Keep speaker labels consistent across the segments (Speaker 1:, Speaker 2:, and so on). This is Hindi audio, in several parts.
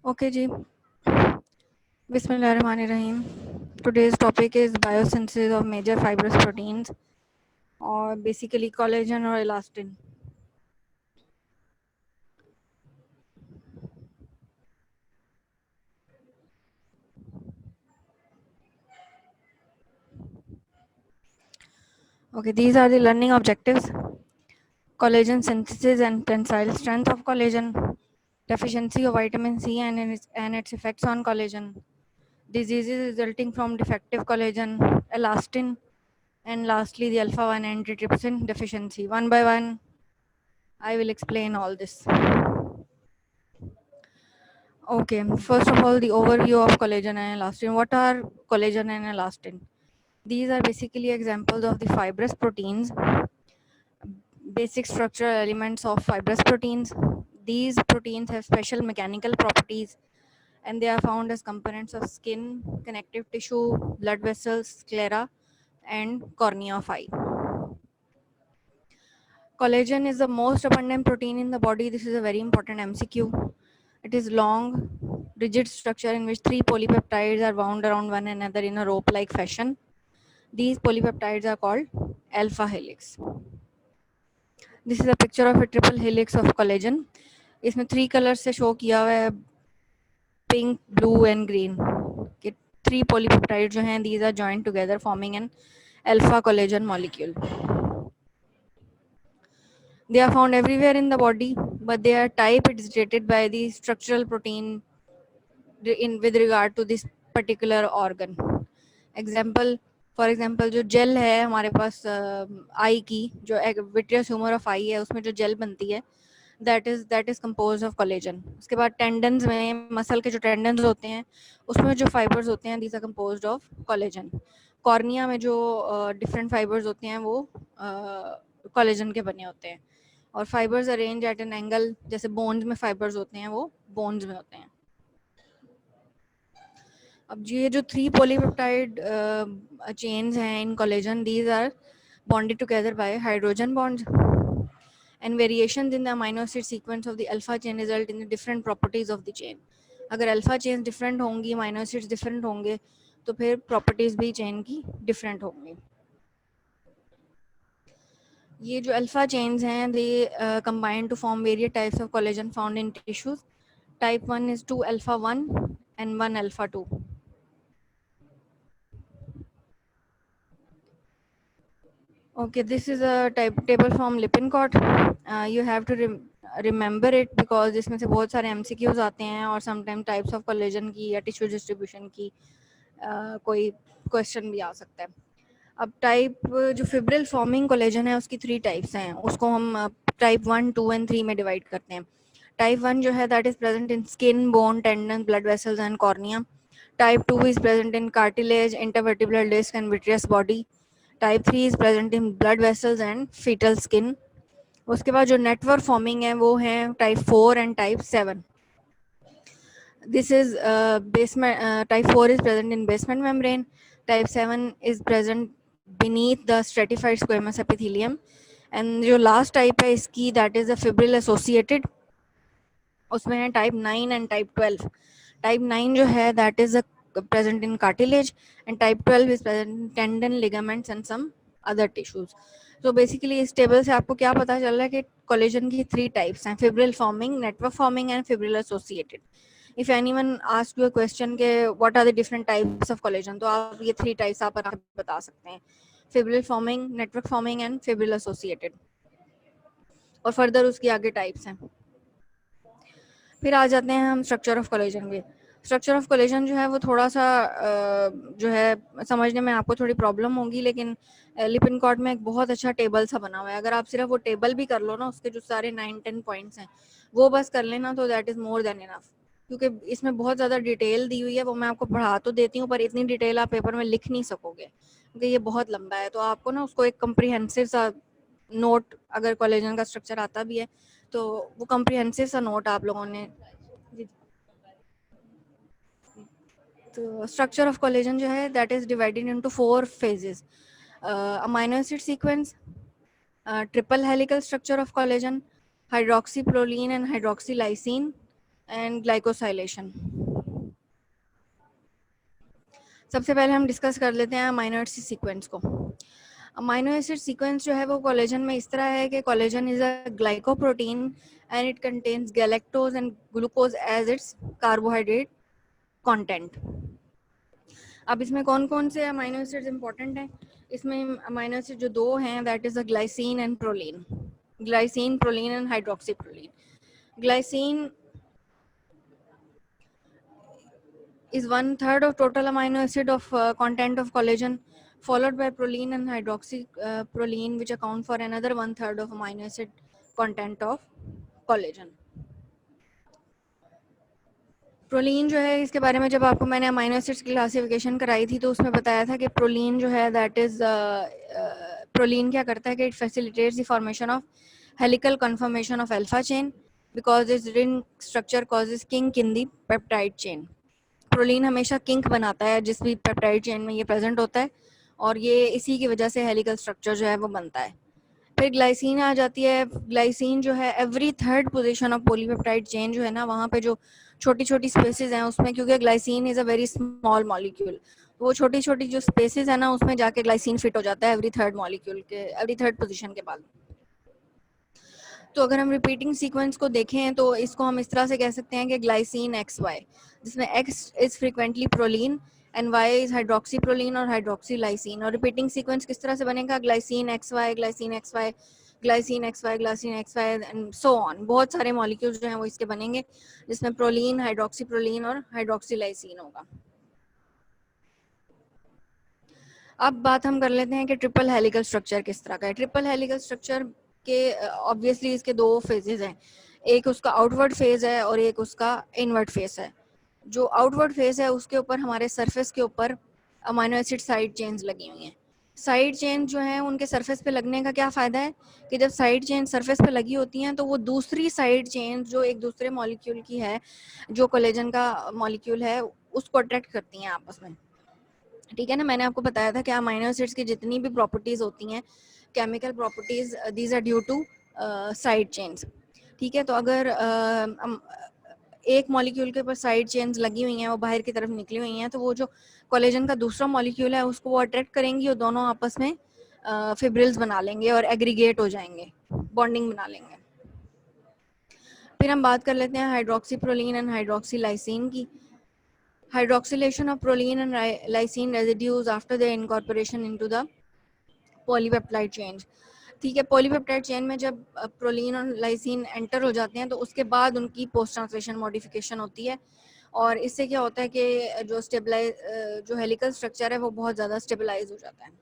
Speaker 1: Okay, ji. Bismillahirrahmanirrahim. Today's topic is biosynthesis of major fibrous proteins, or basically collagen or elastin. Okay, these are the learning objectives: collagen synthesis and tensile strength of collagen, deficiency of vitamin C and its effects on collagen, diseases resulting from defective collagen, elastin, and lastly the alpha 1 antitrypsin deficiency. One by one, I will explain all this. Okay, first of all, the overview of collagen and elastin. What are collagen and elastin? These are basically examples of the fibrous proteins, basic structural elements of fibrous proteins. These proteins have special mechanical properties and they are found as components of skin, connective tissue, blood vessels, sclera, and cornea of eye. Collagen is the most abundant protein in the body. This is a very important MCQ. It is long, rigid structure in which three polypeptides are wound around one another in a rope-like fashion. These polypeptides are called alpha helix. This is a picture of a triple helix of collagen. इसमें three colors से show किया हुआ है, pink, blue and green. Three polypeptides जो हैं, these are joined together forming an alpha collagen molecule. They are found everywhere in the body, but their type is stated by the structural protein with regard to this particular organ. Example, for example, जो जेल है हमारे पास आई की, जो विट्रियस ह्यूमर ऑफ आई है, उसमें जो जेल बनती है, that is composed of collagen. उसके बाद टेंडन्स में, मसल के जो टेंडन्स होते हैं, उसमें जो फाइबर्स होते हैं, these are composed of collagen. Cornea में जो डिफरेंट फाइबर्स होते हैं वो कोलेजन के बने होते हैं. और fibres arrange eight an angle, जैसे बोन्स में फाइबर्स होते हैं वो बोन्स में होते हैं. अब ये जो थ्री पॉलीपेप्टाइड चेन्स हैं in collagen, these are bonded together by hydrogen bonds, and variations in the amino acid sequence of the alpha chain result in the different properties of the chain. अगर अल्फा चेन डिफरेंट होंगी, अमीनो एसिड्स डिफरेंट होंगे, तो फिर प्रॉपर्टीज भी चेन की डिफरेंट होंगी. ये जो अल्फा चेन्स हैं, दे combine to form various types of collagen found in tissues. Type 1 is 2 alpha 1 and 1 alpha 2. Okay, this is a table from Lippincott. You have to remember it because इसमें से बहुत सारे MCQs आते हैं और sometimes types of collagen की या tissue distribution की कोई question भी आ सकता है. अब टाइप जो फिब्रिल फॉर्मिंग कोलेजन है उसकी 3 टाइप्स हैं, उसको हम टाइप 1, 2 एंड 3 में डिवाइड करते हैं. टाइप 1 जो है that is present in skin, bone, tendon, blood vessels and cornea. Type 2 is present in cartilage, intervertebral disc and vitreous body. Type 3 is present in blood vessels and fetal skin. उसके बाद जो नेटवर्क फॉर्मिंग है वो है type 4 and type 7. This is basement. Type 4 is present in basement membrane. Type 7 is present beneath the stratified squamous epithelium. And जो last type है इसकी, that is the fibril associated. उसमें है type 9 and type 12. Type 9 जो है that is present in cartilage, and type 12 is present in tendon, ligaments and some other tissues. So basically इस टेबल से आपको क्या पता चल रहा है कि कोलेजन की 3 टाइप्स हैं: fibril forming, network forming and fibril associated. If anyone ask you a question के what are the different types of collagen, तो आप ये 3 टाइप्स आप बता सकते हैं: fibril forming, network forming and fibril associated. और फर्दर उसकी आगे टाइप्स हैं. फिर आ जाते हैं हम स्ट्रक्चर ऑफ कोलेजन के. स्ट्रक्चर ऑफ कोलेजन जो है वो थोड़ा सा जो है समझने में आपको थोड़ी प्रॉब्लम होगी, लेकिन लिपिनकॉट में एक बहुत अच्छा टेबल सा बना हुआ है. अगर आप सिर्फ वो टेबल भी कर लो ना, उसके जो सारे 9-10 पॉइंट्स हैं वो बस कर लेना, तो that is more than enough. क्योंकि इसमें बहुत ज़्यादा डिटेल दी हुई है, वो मैं आपको पढ़ा तो देती हूँ पर इतनी डिटेल आप पेपर में लिख नहीं सकोगे क्योंकि ये बहुत लंबा है. तो आपको ना उसको एक कंप्रीहेंसिव सा नोट, अगर कोलेजन का स्ट्रक्चर आता भी है तो वो कंप्रीहेंसिव सा नोट आप लोगों ने. तो स्ट्रक्चर ऑफ कोलेजन जो है that is divided into 4 phases: amino acid sequence, triple helical structure of collagen, hydroxyproline and hydroxylysine, and glycosylation. सबसे पहले हम डिस्कस कर लेते हैं अमीनो एसिड सीक्वेंस को। अमीनो एसिड सीक्वेंस जो है वो कोलेजन में इस तरह है कि collagen is a glycoprotein and it contains galactose and glucose as its carbohydrate content. अब इसमें कौन कौन से अमीनो एसिड्स इंपॉर्टेंट हैं? इसमें अमीनो एसिड जो दो हैं that is a glycine and proline. Glycine, proline and hydroxyproline. Glycine is one third of total amino acid of content of collagen, followed by proline and hydroxy proline, which account for another one third of amino acid content of collagen. Proline जो है, इसके बारे में जब आपको मैंने अमीनो एसिड्स की क्लासिफिकेशन कराई थी तो उसमें बताया था कि प्रोलीन जो है दैट इज प्रोलीन क्या करता है कि it facilitates the formation of helical confirmation of alpha chain because it's ring structure causes kink in the peptide chain. Proline हमेशा किंक बनाता है जिस भी पेप्टाइड चेन में ये प्रेजेंट होता है और ये इसी की वजह से हेलिकल स्ट्रक्चर जो है वो बनता है। फिर ग्लाइसिन आ जाती है। ग्लाइसिन जो है every third position of polypeptide chain जो है ना, वहाँ पे जो छोटी छोटी स्पेसेस हैं उसमें, क्योंकि glycine is a very small molecule, वो छोटी छोटी जो स्पेसेस है ना उसमें जाके ग्लाइसिन फिट हो जाता है एवरी थर्ड मॉलिक्यूल के एवरी थर्ड पोजीशन के बाद। तो अगर हम रिपीटिंग सीक्वेंस को देखें तो इसको हम इस तरह से कह सकते हैं कि ग्लाइसिन एक्स वाई, जिसमें x is frequently proline and y is hydroxyproline और हाइड्रोक्सी लाइसिन। और रिपीटिंग सीक्वेंस किस तरह से बनेगा? Glycine x y, glycine x y, glycine x y, glycine x y and so on. बहुत सारे मॉलिक्यूल्स जो हैं वो इसके बनेंगे जिसमें प्रोलीन, हाइड्रोक्सी प्रोलीन और हाइड्रोक्सी लाइसिन होगा। अब बात हम कर लेते हैं कि ट्रिपल हेलिकल स्ट्रक्चर किस तरह का है। ट्रिपल हेलिकल स्ट्रक्चर के ऑब्वियसली इसके दो फेजेस हैं, एक उसका आउटवर्ड फेज है और एक उसका इनवर्ड फेज है। जो आउटवर्ड फेज है उसके ऊपर हमारे सरफेस के ऊपर अमीनो एसिड साइड चेन्स लगी हुई हैं। साइड चेन जो है उनके सरफेस पे लगने का क्या फायदा है कि जब साइड चेन सरफेस पे लगी होती हैं तो वो दूसरी साइड चेन जो एक दूसरे मॉलिक्यूल की है, जो कोलेजन का मॉलिक्यूल है, उसको अट्रैक्ट करती हैं आपस में। ठीक है ना, मैंने आपको बताया था कि अमीनो एसिड्स की जितनी भी प्रॉपर्टीज होती हैं, chemical properties, these are due to side chains. ठीक है, तो अगर एक मॉलिक्यूल के ऊपर साइड चेन्स लगी हुई हैं, वो बाहर की तरफ निकली हुई हैं, तो वो जो कोलेजन का दूसरा मॉलिक्यूल है उसको वो अट्रैक्ट करेंगी और दोनों आपस में फिब्रिल्स बना लेंगे और एग्रीगेट हो जाएंगे, बॉन्डिंग बना लेंगे। फिर हम बात कर लेते हैं hydroxy proline and hydroxy lysine की। Hydroxylation of proline and lysine residues after their incorporation into the polypeptide chain। ठीक है, पॉलीपेप्टाइड चेन में जब प्रोलीन और लाइसिन एंटर हो जाते हैं तो उसके बाद उनकी पोस्ट ट्रांसलेशन मॉडिफिकेशन होती है और इससे क्या होता है कि जो स्टेबलाइज जो हेलिकल स्ट्रक्चर है वो बहुत ज़्यादा स्टेबलाइज हो जाता है।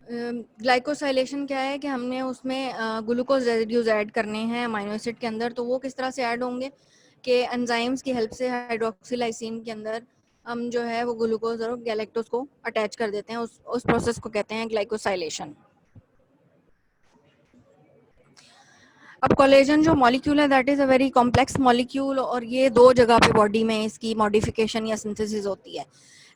Speaker 1: ग्लाइकोसाइलेशन क्या है कि हमने उसमें ग्लूकोज रेजिड्यूज ऐड करने हैं अमीनो एसिड के अंदर। तो वो किस तरह से ऐड होंगे कि एंजाइम्स की हेल्प से हाइड्रोक्सिलाइसिन के अंदर हम जो है वो ग्लूकोज और गैलेक्टोज को अटैच कर देते हैं। उस प्रोसेस को कहते हैं ग्लाइकोसाइलेशन। अब कोलेजन जो मॉलिक्यूल है that is a very complex molecule और ये दो जगह पे बॉडी में इसकी मॉडिफिकेशन या सिंथेसिस होती है।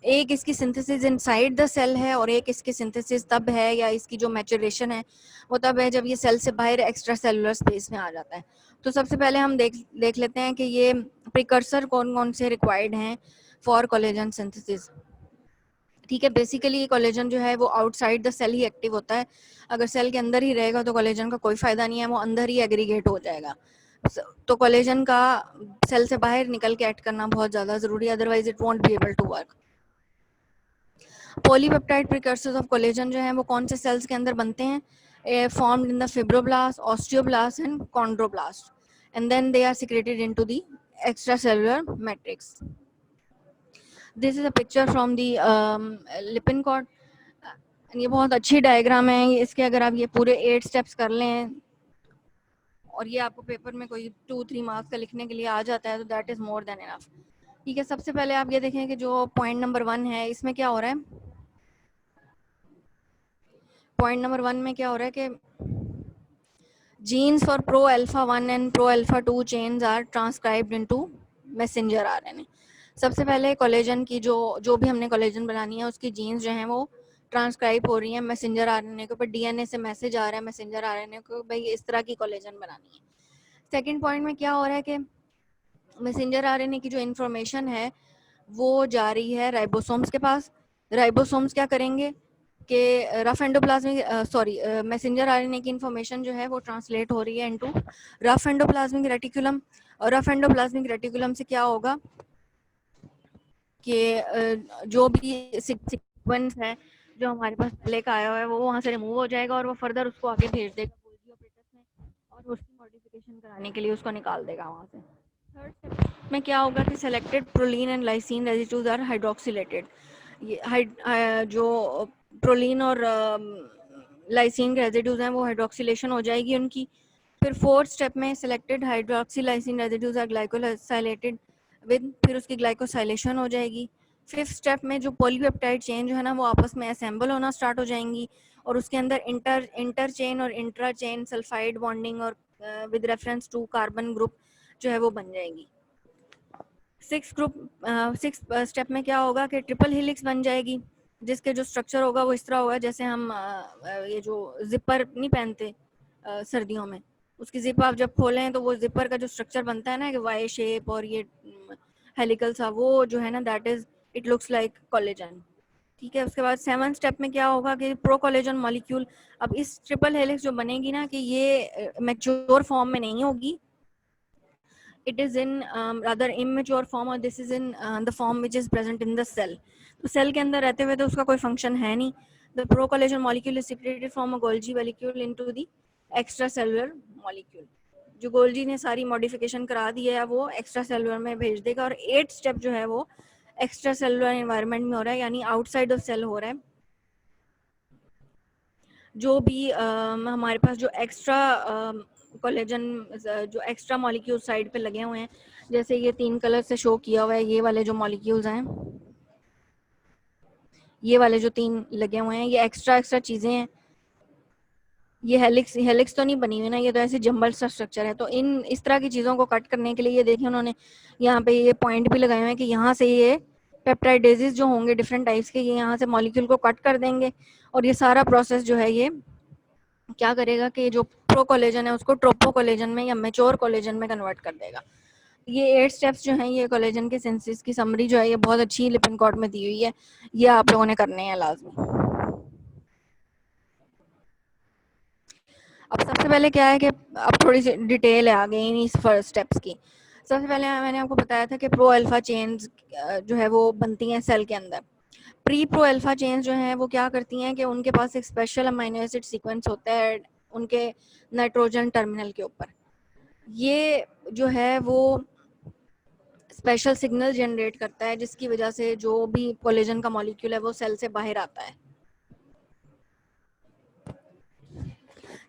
Speaker 1: एक इसकी सिंथेसिस इनसाइड द सेल है और एक इसकी सिंथेसिस तब है या इसकी जो मैचुरेशन है वो तब है जब ये सेल से बाहर एक्स्ट्रा सेलुलर स्पेस में आ जाता है। तो सबसे पहले हम देख लेते हैं कि ये प्रिकर्सर कौन कौन से रिक्वायर्ड हैं फॉर कोलेजन सिंथेसिस। ठीक है, बेसिकली कोलेजन जो है वो आउटसाइड द सेल ही एक्टिव होता है। अगर सेल के अंदर ही रहेगा तो कोलेजन का कोई फायदा नहीं है, वो अंदर ही एग्रीगेट हो जाएगा। तो कोलेजन का सेल से बाहर निकल के एक्ट करना बहुत ज़्यादा ज़रूरी है, otherwise it won't be able to work. Polypeptide precursors of collagen जो है वो कौन से सेल्स के अंदर बनते हैं? Formed in the fibroblast, osteoblast and chondroblast and then they are secreted into the extracellular matrix. This is a picture from the Lippincott. ये बहुत अच्छी डायग्राम है, इसके अगर आप ये पूरे 8 स्टेप्स कर लें और ये आपको पेपर में कोई 2-3 मार्क्स का लिखने के लिए आ जाता है तो that is more than enough. ठीक है, सबसे पहले आप ये देखें कि जो पॉइंट नंबर 1 है इसमें क्या हो रहा है। पॉइंट नंबर 1 में क्या हो रहा है कि genes for pro alpha 1 and pro alpha 2 chains are transcribed into messenger RNA। सबसे पहले कोलेजन की जो भी हमने कोलेजन बनानी है उसकी जीन्स जो हैं वो ट्रांसक्राइब हो रही हैं मैसेंजर आरएनए के ऊपर, डीएनए से मैसेज आ रहा है मैसेंजर आरएनए को, भाई इस तरह की कोलेजन बनानी है। सेकंड पॉइंट में क्या हो रहा है कि मैसेंजर आरएनए की जो इन्फॉर्मेशन है वो जा रही है राइबोसोम्स के पास। राइबोसोम्स क्या करेंगे कि रफ एंडोप्लाज्मिक मैसेंजर आरएनए की इन्फॉर्मेशन जो है वो ट्रांसलेट हो रही है इनटू रफ एंडोप्लाज्मिक रेटिकुलम, और रफ एंडोप्लाज्मिक रेटिकुलम से क्या होगा कि जो भी सीक्वेंस है जो हमारे पास पहले का आया हुआ है वो वहाँ से रिमूव हो जाएगा और वो फर्दर उसको आगे भेज देगा गोल्गी ऑपरेटर्स में, और उसकी मॉडिफिकेशन कराने के लिए उसको निकाल देगा वहाँ से। थर्ड स्टेप में क्या होगा कि selected proline and lysine residues are hydroxylated. ये जो प्रोलीन और लाइसिन के रेजिड्यूज हैं वो हाइड्रोक्सिलेशन हो जाएगी उनकी। फिर फोर्थ स्टेप में selected hydroxylysine residues are glycosylated with, फिर उसकी ग्लाइकोसाइलेशन हो जाएगी। फिफ्थ स्टेप में जो पॉलीपेप्टाइड चेन जो है ना वो आपस में असेंबल होना स्टार्ट हो जाएंगी और उसके अंदर इंटर चेन और इंट्रा चेन सल्फाइड बॉन्डिंग और with reference to carbon group जो है वो बन जाएगी। सिक्स स्टेप में क्या होगा कि ट्रिपल हेलिक्स बन जाएगी, जिसके जो स्ट्रक्चर होगा वो इस तरह होगा जैसे हम ये जो जिपर नहीं पहनते सर्दियों में, उसकी जिप आप जब खोलें तो वो जिपर का जो स्ट्रक्चर बनता है ना कि वाई शेप और ये हेलिकल सा, वो जो है ना that is it looks like collagen. ठीक है, उसके बाद सेवन स्टेप में क्या होगा कि प्रो कोलेजन मॉलिक्यूल, अब इस ट्रिपल हेलिक्स जो बनेगी ना कि ये मैच्योर फॉर्म में नहीं होगी, it is in rather immature form or this is in the form which is present in the cell। तो सेल के अंदर रहते हुए तो उसका कोई फंक्शन है नहीं। the procollagen molecule is secreted from a Golgi molecule into the extracellular molecule। जो गोल्जी ने सारी मॉडिफिकेशन करा दी है वो एक्स्ट्रा सेलुलर में भेज देगा। और 8 स्टेप जो है वो एक्स्ट्रा सेलुलर एनवायरनमेंट में हो रहा है, यानी आउटसाइड ऑफ सेल हो रहा है। जो भी हमारे पास जो एक्स्ट्रा कोलेजन जो एक्स्ट्रा मॉलिक्यूल साइड पे लगे हुए हैं, जैसे ये 3 कलर से शो किया हुआ है, ये वाले जो मॉलिक्यूल्स हैं, ये वाले जो 3 लगे हुए हैं, ये एक्स्ट्रा चीजें हैं। ये हेलिक्स तो नहीं बनी हुई ना, ये तो ऐसे जंबल सा स्ट्रक्चर है। तो इन इस तरह की चीजों को कट करने के लिए ये देखिए उन्होंने यहाँ पे ये पॉइंट भी लगाए हुए हैं कि यहाँ से ये पेप्टाइडेजेस जो होंगे डिफरेंट टाइप्स के, ये यहाँ से मॉलिक्यूल को कट कर देंगे और ये सारा प्रोसेस जो है ये क्या करेगा कि जो प्रो कोलेजन है उसको ट्रोपो कोलेजन में या मेच्योर कोलेजन में कन्वर्ट कर देगा। ये 8 स्टेप्स जो हैं ये कोलेजन के सिंथेसिस की समरी जो है ये बहुत अच्छी लिपिनकॉट में दी हुई है, ये आप लोगों ने करने हैं लाजमी। अब सबसे पहले क्या है कि अब थोड़ी सी डिटेल आ गई इन इस फर्स्ट स्टेप्स की। सबसे पहले मैंने आपको बताया था कि प्रो अल्फा चेन्स जो है वो बनती हैं सेल के अंदर। प्री प्रो अल्फा चेन्स जो हैं वो क्या करती हैं कि उनके पास एक स्पेशल अमाइनो एसिड सीक्वेंस होता है उनके नाइट्रोजन टर्मिनल के ऊपर। ये जो है वो स्पेशल सिग्नल जनरेट करता है जिसकी वजह से जो भी कोलेजन का मॉलिक्यूल है वो सेल से बाहर आता है।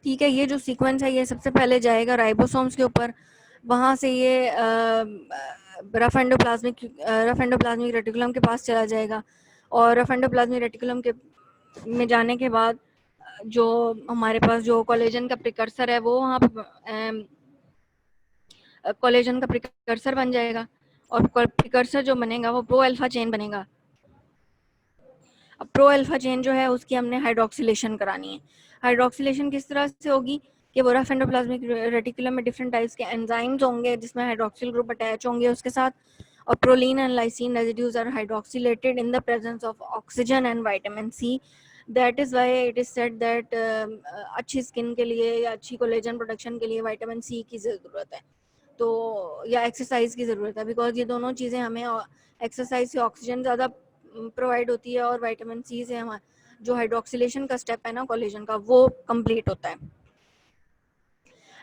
Speaker 1: ठीक है, ये जो सीक्वेंस है ये सबसे पहले जाएगा राइबोसोम्स के ऊपर, वहां से ये रफ एंडोप्लाज्मिक रेटिकुलम के पास चला जाएगा और रफ एंडोप्लाज्मिक रेटिकुलम के में जाने के बाद जो हमारे पास जो कोलेजन का प्रिकर्सर है वो वहाँ कोलेजन का प्रिकर्सर बन जाएगा और प्रिकर्सर जो बनेगा वो प्रो अल्फा चेन बनेगा। अब प्रो अल्फा चेन जो है उसकी हमने हाइड्रोक्सिलेशन करानी है। हाइड्रोक्सिलेशन किस तरह से होगी कि वो रफ एंडोप्लाज्मिक रेटिकुलम में डिफरेंट टाइप्स के एंजाइम्स होंगे जिसमें हाइड्रोक्सिल ग्रुप अटैच होंगे उसके साथ, और proline and lysine residues are hydroxylated in the presence of oxygen and vitamin C. That is why it is said that अच्छी स्किन के लिए या अच्छी कोलेजन प्रोडक्शन के लिए विटामिन सी की ज़रूरत है, तो या एक्सरसाइज की ज़रूरत है, बिकॉज ये दोनों चीज़ें हमें एक्सरसाइज से ऑक्सीजन ज़्यादा प्रोवाइड होती है और विटामिन सी से हमारा जो हाइड्रोक्सिलेशन का स्टेप है ना कोलेजन का वो कंप्लीट होता है।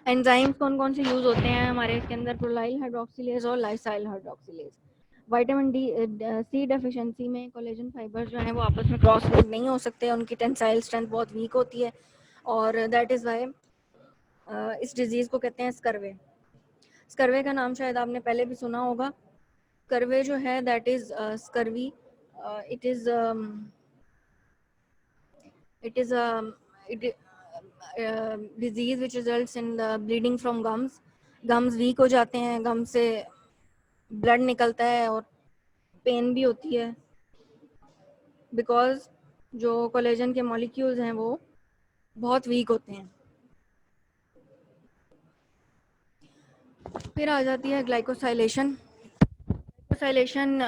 Speaker 1: एंजाइम्स कौन कौन से यूज होते हैं हमारे इसके अंदर, प्रोलाइल हाइड्रोक्सिलेज और lysyl hydroxylase. Vitamin D C deficiency में कोलेजन फाइबर जो है वो आपस में क्रॉस लिंक नहीं हो सकते, उनकी टेंसाइल स्ट्रेंथ बहुत वीक होती है और दैट इज़ वाई इस डिजीज़ को कहते हैं स्कर्वे। स्कर्वे का नाम शायद आपने पहले भी सुना होगा। स्कर्वे जो है that is scurvy, it is it is a disease which results in the bleeding from gums। gums weak हो जाते हैं, gums से blood निकलता है और पेन भी होती है, बिकॉज जो कोलेजन के मॉलिक्यूल्स हैं वो बहुत वीक होते हैं। फिर आ जाती है ग्लाइकोसाइलेशन। ग्लाइकोसाइलेशन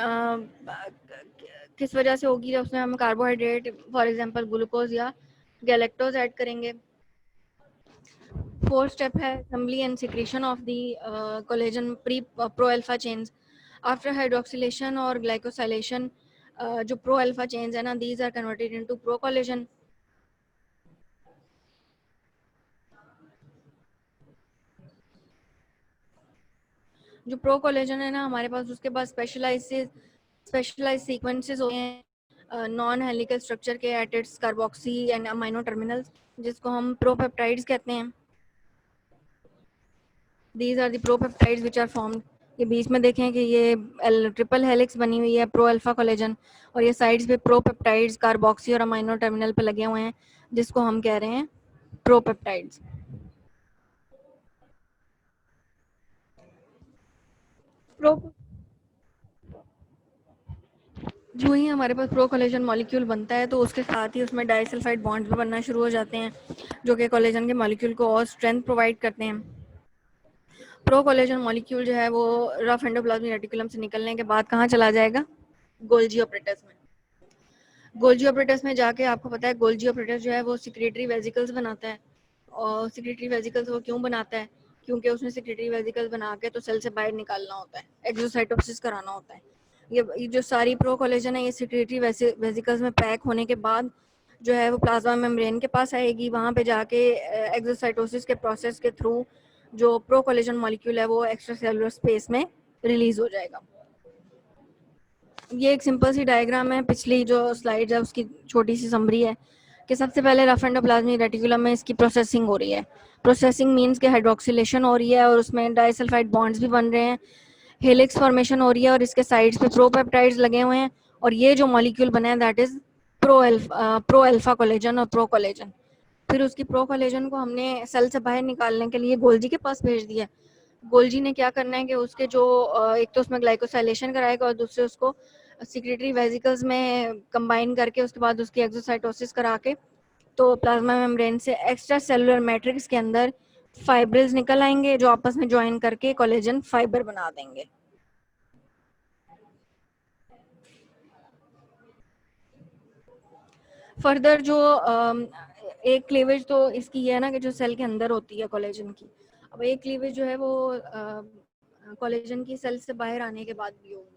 Speaker 1: किस वजह से होगी? जब उसमें हम कार्बोहाइड्रेट फॉर एग्जांपल ग्लूकोज या गैलेक्टोज ऐड करेंगे। फोर्थ स्टेप है assembly and secretion of the collagen pre pro alpha chains after hydroxylation और ग्लाइकोसाइलेशन। जो प्रो अल्फा चेन्स है ना, these are converted into pro collagen. जो प्रो कोलेजन है ना हमारे पास, उसके बाद स्पेशलाइज सीक्वेंसेस होते हैं नॉन हेलिकल स्ट्रक्चर के at its carboxy end amino terminals, जिसको हम प्रोपेप्टाइड्स कहते हैं। These are the propeptides which are formed. ये बीच में देखें कि ये ट्रिपल हेलिक्स बनी हुई है प्रो अल्फा कोलेजन, और ये साइड्स पे प्रोपेप्टाइड्स कार्बोक्सी और अमाइनो टर्मिनल पे लगे हुए हैं, जिसको हम कह रहे हैं प्रोपेप्टाइड्स। प्रो जो ही हमारे पास प्रो कोलेजन मॉलिक्यूल बनता है तो उसके साथ ही उसमें डाइसल्फाइड बॉन्ड्स भी बनना शुरू हो जाते हैं, जो कि कोलेजन के मॉलिक्यूल को और स्ट्रेंथ प्रोवाइड करते हैं। प्रो कोलेजन मॉलिक्यूल जो है वो रफ एंडोप्लाज्मिक रेटिकुलम से निकलने के बाद कहाँ चला जाएगा? गोल्जी ऑपरेटस में। गोल्जी ऑपरेटस में जाके आपको पता है गोल्जी ऑपरेटस जो है वो सिक्रेटरी वेजिकल्स बनाता है। और सिक्रेटरी वेजिकल्स वो क्यों बनाता है? क्योंकि उसने सिक्रेटरी वेजिकल्स बना के तो सेल से बाहर निकालना होता है, एक्सोसाइटोसिस कराना होता है। ये जो सारी प्रो कोलेजन है ये सिक्रेटरी वेजिकल्स में पैक होने के बाद जो है वो प्लाज्मा मेम्ब्रेन के पास आएगी। वहाँ पे जाके एक्सोसाइटोसिस के प्रोसेस के थ्रू जो प्रो कोलेजन मॉलिक्यूल है वो एक्स्ट्रा सेलुलर स्पेस में रिलीज हो जाएगा। ये एक सिंपल सी डायग्राम है, पिछली जो स्लाइड है उसकी छोटी सी समरी है कि सबसे पहले रफ एंडोप्लाज्मिक रेटिकुलम में इसकी प्रोसेसिंग हो रही है। प्रोसेसिंग मींस के हाइड्रोक्सिलेशन हो रही है और उसमें डाइसल्फाइड बॉन्ड्स भी बन रहे हैं, हेलिक्स फॉर्मेशन हो रही है और इसके साइड्स पे प्रोपेप्टाइड्स लगे हुए हैं, और ये जो मॉलिक्यूल बना है that is pro alpha collagen और प्रो कोलेजन। फिर उसकी प्रो कोलेजन को हमने सेल से बाहर निकालने के लिए गोल्जी के पास भेज दिया। गोल्जी ने क्या करना है कि उसके जो एक तो उसमें ग्लाइकोसाइलेशन कराएगा और दूसरे उसको सिक्रेटरी वेजिकल्स में कंबाइन करके उसके बाद उसकी एक्सोसाइटोसिस करा के तो प्लाज्मा मेम्ब्रेन से एक्स्ट्रा सेलुलर मैट्रिक्स के अंदर फाइब्रिल्स निकल आएंगे जो आपस में ज्वाइन करके कोलेजन फाइबर बना देंगे। फर्दर जो एक क्लीवेज तो इसकी ये है ना कि जो सेल के अंदर होती है कोलेजन की, अब एक क्लीवेज जो है वो कोलेजन की सेल से बाहर आने के बाद भी होगी।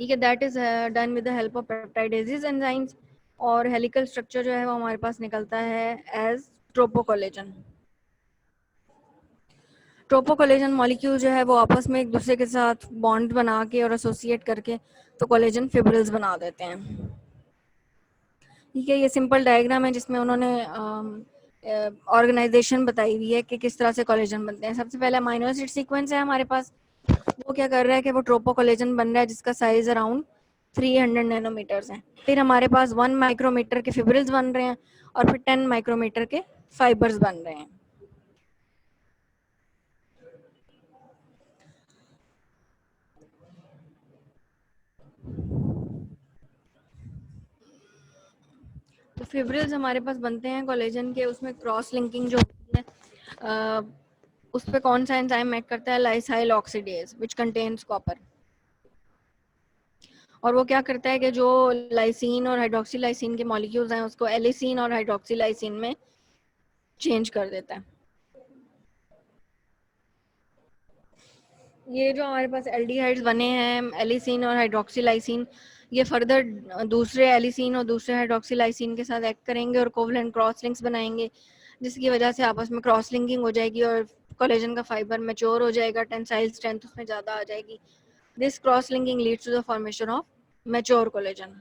Speaker 1: ठीक है, that is done with the help of peptidases enzymes, और हेलिकल स्ट्रक्चर जो है वो हमारे पास निकलता है एज ट्रोपोकोलेजन। ट्रोपोकोलेजन मॉलिक्यूल जो है वो आपस में एक दूसरे के साथ बॉन्ड बना के और एसोसिएट करके तो कोलेजन फिब्रिल्स बना देते हैं। ठीक है, ये सिंपल डायग्राम है जिसमें उन्होंने ऑर्गेनाइजेशन बताई हुई है कि किस तरह से कोलेजन बनते हैं। सबसे पहले अमाइनो एसिड सीक्वेंस है हमारे पास, वो क्या कर रहा है कि वो ट्रोपो कोलेजन बन रहा है जिसका साइज अराउंड 300 नैनोमीटर्स है। फिर हमारे पास 1 माइक्रोमीटर के फिब्रिल्स बन रहे हैं और फिर 10 माइक्रोमीटर के फाइबर्स बन रहे हैं। तो फिब्रिल्स हमारे पास बनते हैं कोलेजन के, उसमें क्रॉस लिंकिंग जो होती है उस पर कौन सा एंजाइम एक्ट करता है? लाइसाइल ऑक्सीडेज विच कंटेन्स कॉपर। और वो क्या करता है कि जो लाइसिन और हाइड्रोक्सीलाइसिन के मॉलिक्यूल्स हैं उसको एलिसिन और हाइड्रोक्सीलाइसिन में चेंज कर देता है। ये जो हमारे पास एल्डिहाइड्स बने हैं एलिसिन और हाइड्रोक्सीलाइसिन, ये फर्दर दूसरे एलिसिन और दूसरे हाइड्रोक्सीलाइसिन के साथ एक्ट करेंगे और कोवलेंट क्रॉस लिंक्स बनाएंगे, जिसकी वजह से आपस में क्रॉस लिंकिंग हो जाएगी और कोलेजन का फाइबर मैच्योर हो जाएगा, टेंसाइल स्ट्रेंथ उसमें ज़्यादा आ जाएगी। This cross linking leads to the formation of mature collagen.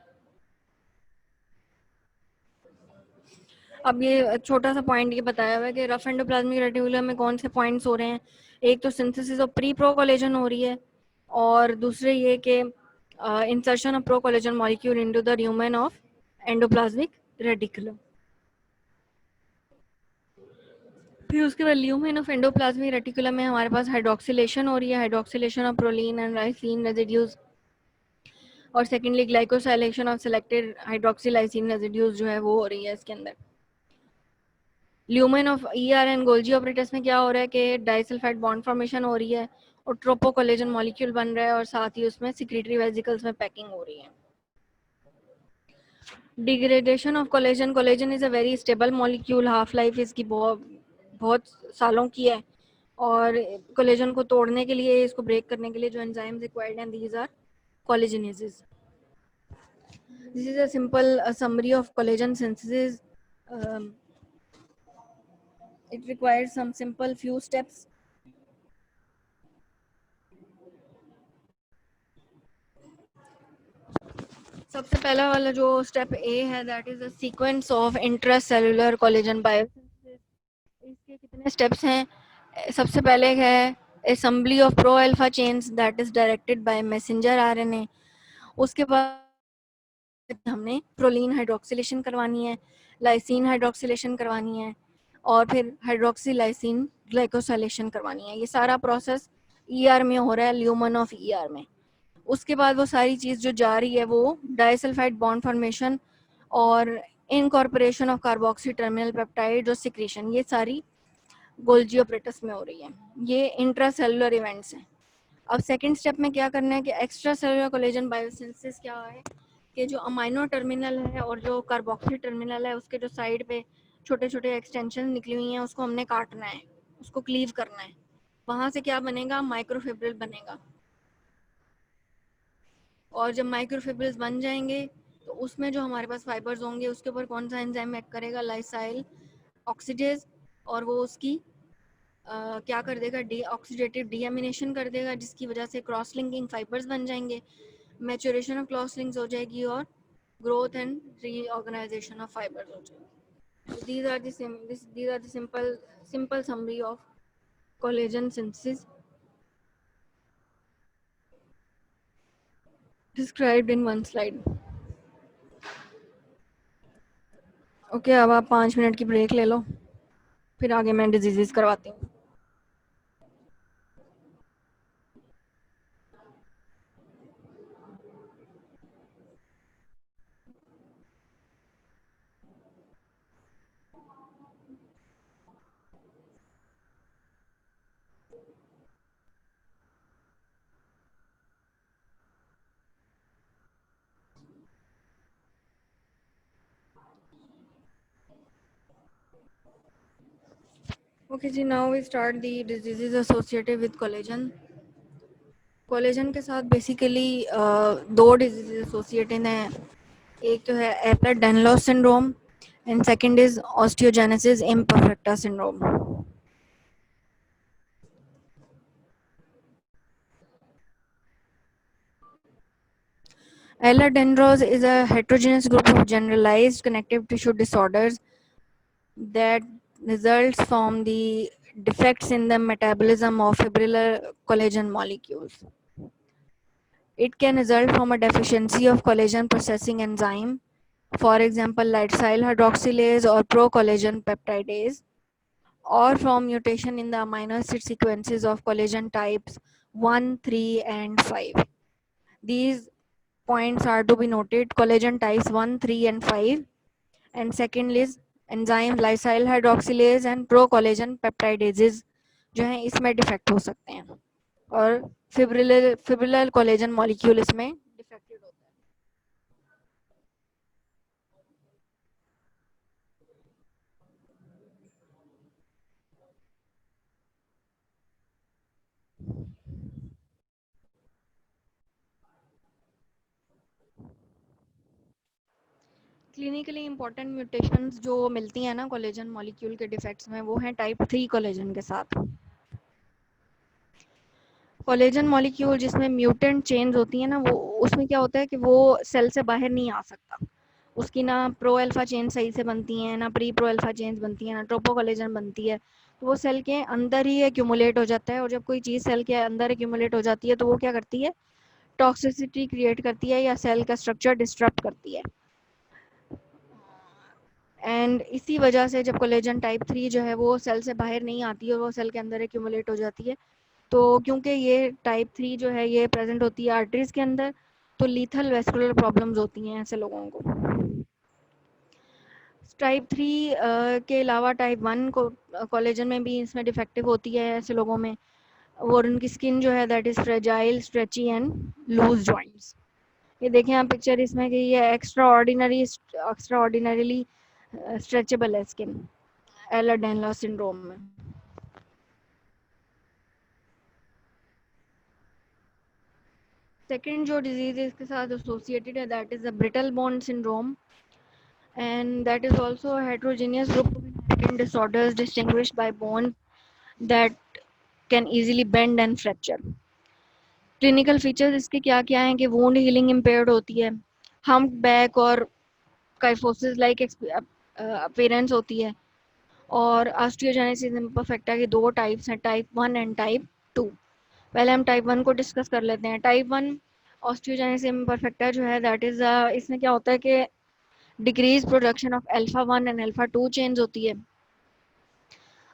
Speaker 1: अब ये छोटा सा पॉइंट ये बताया हुआ है कि रफ एंडोप्लाज्मिक रेटिकुलम में कौन से पॉइंट्स हो रहे हैं। एक तो synthesis of pre pro collagen हो रही है, और दूसरे ये कि insertion of pro collagen molecule into the lumen of endoplasmic reticulum. फिर उसके बाद ल्यूमेन ऑफ एंडोप्लाज्मिक रेटिकुलम में हमारे पास हाइड्रोक्सिलेशन हो रही है, hydroxylation of proline and lysine residues. और secondly glycosylation of selected hydroxylysine residues जो है वो हो रही है इसके अंदर। Lumen of ER and Golgi operators में क्या हो रहा है कि डाइसल्फाइड बॉन्ड फॉर्मेशन हो रही है और ट्रोपोकोलेजन मॉलिक्यूल बन रहा है और साथ ही उसमें सिक्रीटरी वेसिकल्स में पैकिंग हो रही है। Degradation of collagen, collagen is a very stable molecule, half life इसकी बहुत बहुत सालों की है और कोलेजन को तोड़ने के लिए, इसको ब्रेक करने के लिए जो एंजाइम्स रिक्वायर्ड हैं, these are collagenases. This is a simple summary of collagen synthesis. Um, it requires some simple few steps. सबसे पहला वाला जो स्टेप ए है, that is the sequence of intracellular collagen biosynthesis. इसके कितने स्टेप्स हैं? सबसे पहले है assembly of pro alpha chains, that is directed by messenger RNA. उसके बाद हमने प्रोलीन हाइड्रोक्सिलेशन करवानी है, लाइसिन हाइड्रोक्सिलेशन करवानी है और फिर हाइड्रोक्सी लाइसिन ग्लाइकोसाइलेशन करवानी है। ये सारा प्रोसेस ईआर में हो रहा है, ल्यूमन ऑफ ईआर में। उसके बाद वो सारी चीज़ जो जा रही है वो डाइसल्फाइड बॉन्ड फॉर्मेशन और incorporation of carboxy terminal peptide और सिक्रीशन, ये सारी गोल्जी ऑपरेटस में हो रही है। ये इंट्रासेलुलर इवेंट्स हैं। अब सेकेंड स्टेप में क्या करना है कि एक्स्ट्रा सेलुलर कोलेजन बायोसिंथेसिस क्या है कि जो अमाइनो टर्मिनल है और जो कार्बोक्सी टर्मिनल है उसके जो साइड पे छोटे छोटे एक्सटेंशन निकली हुई हैं उसको हमने काटना है, उसको क्लीव करना है। वहाँ से क्या बनेगा? माइक्रोफिब्रिल बनेगा। और जब माइक्रोफिब्रिल्स बन जाएंगे तो उसमें जो हमारे पास फाइबर्स होंगे उसके ऊपर कौन सा एंजाइम एक्ट करेगा? लाइसाइल ऑक्सीडेज। और वो उसकी क्या कर देगा? डी ऑक्सीडेटिव डीएमिनेशन कर देगा, जिसकी वजह से क्रॉस लिंकिंग फाइबर्स बन जाएंगे, मैच्योरेशन ऑफ क्रॉस लिंक्स हो जाएगी और growth and reorganisation of fibres हो जाएगी। these are the simple summary of collagen synthesis described in one slide. Okay अब आप 5 मिनट की ब्रेक ले लो, फिर आगे मैं डिजीजेस करवाती हूँ। ओके जी, now we start the diseases associated with collagen. Collagen के साथ बेसिकली दो डिजीज एसोसिएटेड हैं। एक तो है Ehlers Danlos syndrome and second is osteogenesis imperfecta syndrome. Ehlers-Danlos is a heterogeneous group of generalized connective tissue disorders that results from the defects in the metabolism of fibrillar collagen molecules. It can result from a deficiency of collagen processing enzyme, for example, lysyl hydroxylase or pro-collagen peptidase, or from mutation in the amino acid sequences of collagen types 1, 3, and 5. These points are to be noted: collagen types 1, 3, and 5. And second is enzyme lysyl hydroxylase and pro-collagen peptidases जो हैं इसमें डिफेक्ट हो सकते हैं और फिब्रिलर कोलेजन मॉलिक्यूल इसमें डिफेक्टेड होता है। क्लिनिकली इंपॉर्टेंट म्यूटेशंस जो मिलती हैं ना कोलेजन मॉलिक्यूल के डिफेक्ट्स में, वो हैं टाइप 3 कोलेजन के साथ। कोलेजन मॉलिक्यूल जिसमें म्यूटेंट चेंज होती है ना, वो उसमें क्या होता है कि वो सेल से बाहर नहीं आ सकता। उसकी ना प्रो अल्फा चेन सही से बनती हैं, ना प्री प्रो अल्फा चेन्स बनती हैं, ना ट्रोपो कोलेजन बनती है। तो वो सेल के अंदर ही एक्यूमुलेट हो जाता है और जब कोई चीज़ सेल के अंदर एक्यूमुलेट हो जाती है तो वो क्या करती है? टॉक्सिसिटी क्रिएट करती है या सेल का स्ट्रक्चर डिस्टर्ब करती है। एंड इसी वजह से जब कोलेजन टाइप 3 जो है वो सेल से बाहर नहीं आती है, वो सेल के अंदर एक्यूमुलेट हो जाती है। तो क्योंकि ये टाइप 3 जो है ये प्रेजेंट होती है आर्टरीज के अंदर, तो लीथल वेस्कुलर प्रॉब्लम्स होती हैं ऐसे लोगों को। टाइप 3 के अलावा टाइप 1 को कोलेजन में भी इसमें डिफेक्टिव होती है ऐसे लोगों में, और उनकी स्किन जो है that is fragile, stretchy and loose joints. ये देखें आप पिक्चर इसमें कि ये एक्स्ट्रा ऑर्डिनरीली स्ट्रेचेबल है स्किन एलर-डेनलर सिंड्रोम में। सेकेंड जो डिजीज इसके साथ एसोसिएटेड है that is the brittle bone syndrome, and that is also a heterogeneous group of inherited disorders distinguished by bones that can easily bend and fracture. Clinical features इसके क्या क्या हैं कि वुंड हीलिंग इम्पेयर्ड होती है, हम्प्ड बैक और काइफोसिस लाइक अपीयरेंस होती है, और ऑस्टियोजेनेसिस इम्परफेक्टा के दो टाइप्स हैं, टाइप 1 एंड टाइप 2। पहले हम टाइप 1 को डिस्कस कर लेते हैं। टाइप 1 ऑस्टियोजेनेसिस इम्परफेक्टा जो है दैट इज़ इसमें क्या होता है कि decrease production of alpha 1 and alpha 2 change होती है।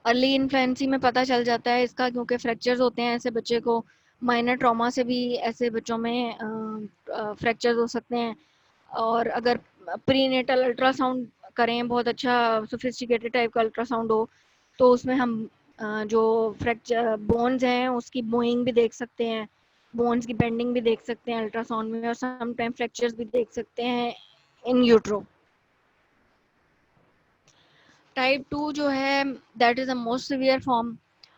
Speaker 1: अर्ली इन्फ्लेंसी में पता चल जाता है इसका, क्योंकि फ्रैक्चर्स होते हैं ऐसे बच्चे को, माइनर ट्रॉमा से भी ऐसे बच्चों में फ्रैक्चर्स हो सकते हैं। और अगर प्रीनेटल अल्ट्रासाउंड करें, बहुत अच्छा सोफिस्टिकेटेड टाइप का अल्ट्रासाउंड हो, तो उसमें हम जो फ्रैक्चर बोन्स हैं उसकी बोइंग भी देख सकते हैं, बोन्स की बेंडिंग भी देख सकते हैं अल्ट्रासाउंड में, और सम टाइम फ्रैक्चर्स भी देख सकते हैं इन यूट्रो। टाइप 2 जो है that is the most severe form,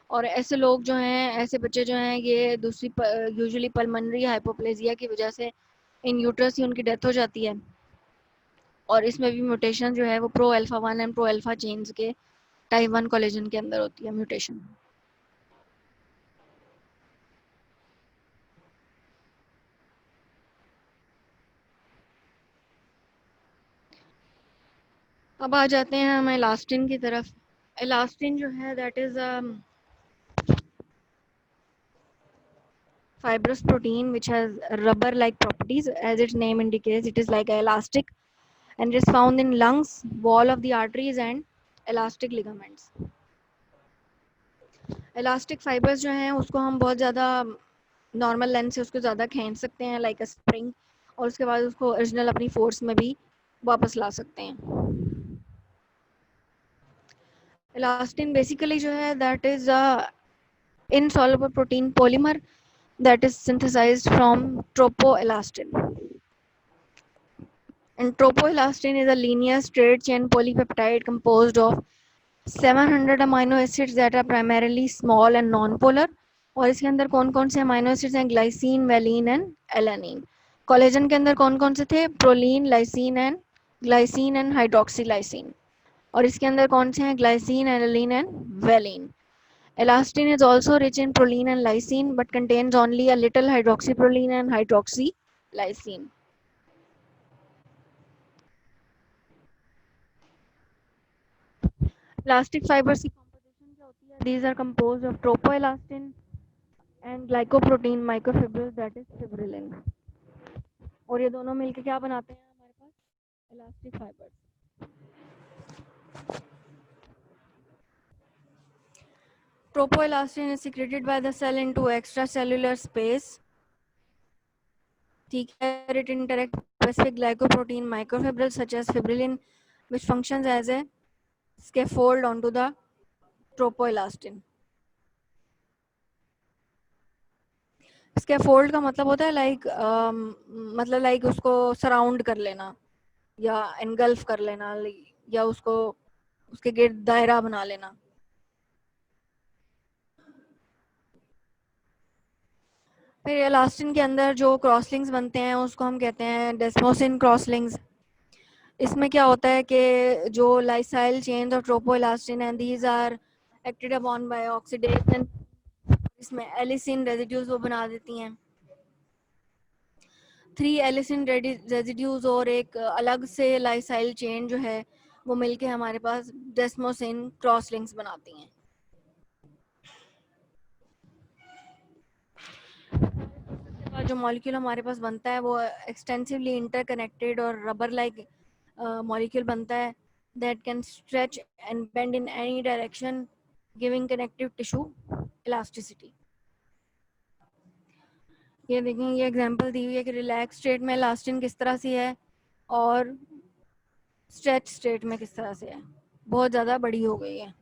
Speaker 1: और ऐसे लोग जो हैं, ऐसे बच्चे जो हैं, ये दूसरी यूजुअली पल्मोनरी हाइपोप्लेजिया की वजह से इन यूट्रस ही उनकी डेथ हो जाती है, और इसमें भी म्यूटेशन जो है वो pro alpha 1 and pro alpha chains के टाइप 1 कोलेजन के अंदर होती है म्यूटेशन। अब आ जाते हैं हम एलास्टिन की तरफ। एलास्टिन जो है that is fibrous protein which has rubber like properties. As its name indicates, it is like elastic and it is found in lungs, wall of the arteries and elastic ligaments. Elastic fibers जो हैं उसको हम बहुत ज़्यादा नॉर्मल लेंथ से उसको ज़्यादा खींच सकते हैं लाइक अ स्प्रिंग, और उसके बाद उसको ओरिजिनल अपनी फोर्स में भी वापस ला सकते हैं। Elastin basically जो है that is a insoluble protein polymer that is synthesized from tropoelastin. And tropoelastin is a linear straight chain polypeptide composed of 700 amino acids that are primarily small and non-polar. और इसके अंदर कौन कौन से अमाइनो एसिड्स हैं? Glycine, valine and alanine. Collagen के अंदर कौन कौन से थे? Proline, glycine and hydroxylysine. और इसके अंदर कौन से हैं? Glycine, alanine and valine. Elastin is also rich in proline and lysine but contains only a little hydroxyproline and hydroxylysine. Elastic fibers की composition क्या होती है? These are composed of tropoelastin and glycoprotein microfibrils that is fibrillin. और ये दोनों मिलके क्या बनाते हैं हमारे पास? Elastic fibers. Tropoelastin is secreted by the cell into extracellular space. ठीक है, it interacts with specific glycoprotein microfibrils such as fibrillin, which functions as a scaffold onto the tropoelastin. Scaffold का मतलब होता है लाइक मतलब लाइक उसको सराउंड कर लेना या एनगल्फ कर लेना या उसको उसके गिर्द दायरा बना लेना। फिर एलास्टिन के अंदर जो क्रॉसलिंग्स बनते हैं उसको हम कहते हैं डेस्मोसिन क्रॉसलिंग्स। इसमें क्या होता है कि जो lysyl chains of tropoelastin and these are acted upon by oxidation, इसमें एलिसिन रेजिड्यूज वो बना देती हैं। 3 एलिसिन रेजिड्यूज और एक अलग से लाइसाइल चेन जो है वो मिलके हमारे पास डेस्मोसिन क्रॉसलिंक्स बनाती हैं। जो मॉलिक्यूल हमारे पास बनता है वो एक्सटेंसिवली इंटरकनेक्टेड और रबर लाइक मॉलिक्यूल बनता है that can stretch and bend in any direction, giving connective tissue elasticity. ये देखें, ये एग्जांपल दी हुई है कि रिलैक्स स्टेट में इलास्टिन किस तरह से है और स्ट्रेच स्टेट में किस तरह से है, बहुत ज़्यादा बड़ी हो गई है।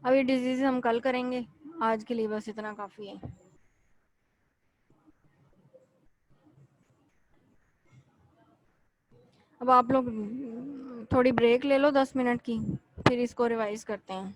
Speaker 1: अब ये डिजीज हम कल करेंगे, आज के लिए बस इतना काफ़ी है। अब आप लोग थोड़ी ब्रेक ले लो 10 मिनट की, फिर इसको रिवाइज करते हैं।